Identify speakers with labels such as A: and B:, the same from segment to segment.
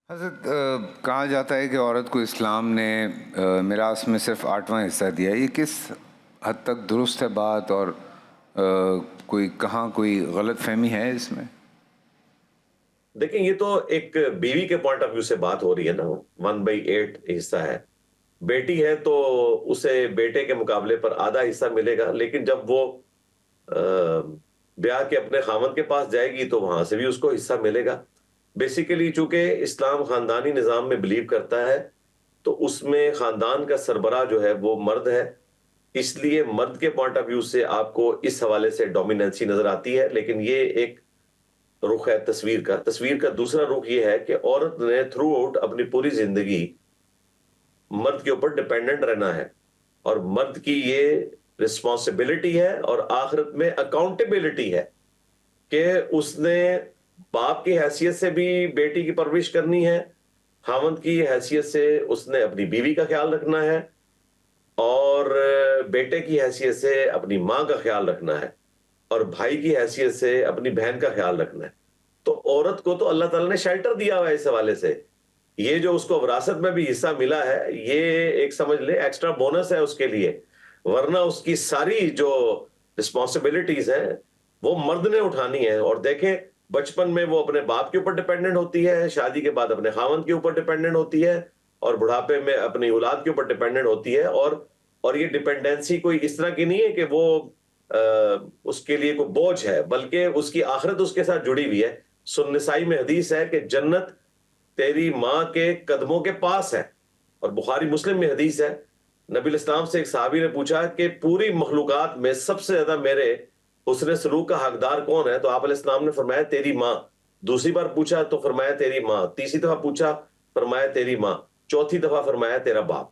A: حضرت کہا جاتا ہے کہ عورت کو اسلام نے میراث میں صرف 8واں حصہ دیا. یہ کس حد تک درست ہے بات، اور کوئی غلط فہمی ہے اس میں؟
B: دیکھیں، یہ تو ایک بیوی کے پوائنٹ آف ویو سے بات ہو رہی ہے نا. 1/8 حصہ ہے. بیٹی ہے تو اسے بیٹے کے مقابلے پر آدھا حصہ ملے گا، لیکن جب وہ بیاہ کے اپنے خاوند کے پاس جائے گی تو وہاں سے بھی اس کو حصہ ملے گا. بیسیکلی چونکہ اسلام خاندانی نظام میں بلیو کرتا ہے تو اس میں خاندان کا سربراہ جو ہے وہ مرد ہے. اس لیے مرد کے پوائنٹ آف ویو سے آپ کو اس حوالے سے ڈومیننسی نظر آتی ہے. لیکن یہ ایک رخ ہے تصویر کا دوسرا رخ یہ ہے کہ عورت نے تھرو آؤٹ اپنی پوری زندگی مرد کے اوپر ڈیپینڈنٹ رہنا ہے، اور مرد کی یہ رسپانسبلٹی ہے اور آخرت میں اکاؤنٹیبلٹی ہے کہ اس نے باپ کی حیثیت سے بھی بیٹی کی پرورش کرنی ہے، خاوند کی حیثیت سے اس نے اپنی بیوی کا خیال رکھنا ہے، اور بیٹے کی حیثیت سے اپنی ماں کا خیال رکھنا ہے، اور بھائی کی حیثیت سے اپنی بہن کا خیال رکھنا ہے. تو عورت کو تو اللہ تعالیٰ نے شیلٹر دیا ہوا ہے اس حوالے سے. یہ جو اس کو وراثت میں بھی حصہ ملا ہے، یہ ایک سمجھ لیں ایکسٹرا بونس ہے اس کے لیے. ورنہ اس کی ساری جو رسپانسبلٹیز ہیں وہ مرد نے اٹھانی ہے. اور دیکھیں، بچپن میں وہ اپنے باپ کے اوپر ڈیپینڈنٹ ہوتی ہے، شادی کے بعد اپنے خاوند کے اوپر ڈیپینڈنٹ ہوتی ہے، اور بڑھاپے میں اپنی اولاد کے اوپر ڈیپینڈنٹ ہوتی ہے. اور یہ ڈیپینڈنسی کوئی اس طرح کی نہیں ہے کہ وہ اس کے لیے کوئی بوجھ ہے، بلکہ اس کی آخرت اس کے ساتھ جڑی ہوئی ہے. سنن نسائی میں حدیث ہے کہ جنت تیری ماں کے قدموں کے پاس ہے، اور بخاری مسلم میں حدیث ہے. نبی الاسلام سے ایک صحابی نے پوچھا کہ پوری مخلوقات میں سب سے زیادہ میرے حسن سلوک کا حقدار کون ہے؟ تو آپ علیہ السلام نے فرمایا تیری ماں. دوسری بار پوچھا تو فرمایا تیری ماں. تیسری دفعہ پوچھا فرمایا تیری ماں. چوتھی دفعہ فرمایا تیرا باپ.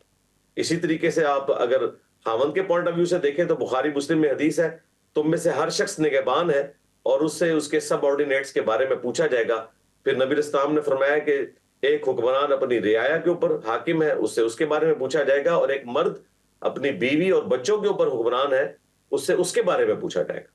B: اسی طریقے سے آپ اگر خاوند کے پوائنٹ آف ویو سے دیکھیں تو بخاری مسلم میں حدیث ہے تم میں سے ہر شخص نگہبان ہے، اور اس سے اس کے سب آرڈینیٹس کے بارے میں پوچھا جائے گا. پھر نبی الاسلام نے فرمایا کہ ایک حکمران اپنی رعایا کے اوپر حاکم ہے، اس سے اس کے بارے میں پوچھا جائے گا، اور ایک مرد اپنی بیوی اور بچوں کے اوپر حکمران ہے، اس سے اس کے بارے میں پوچھا جائے گا.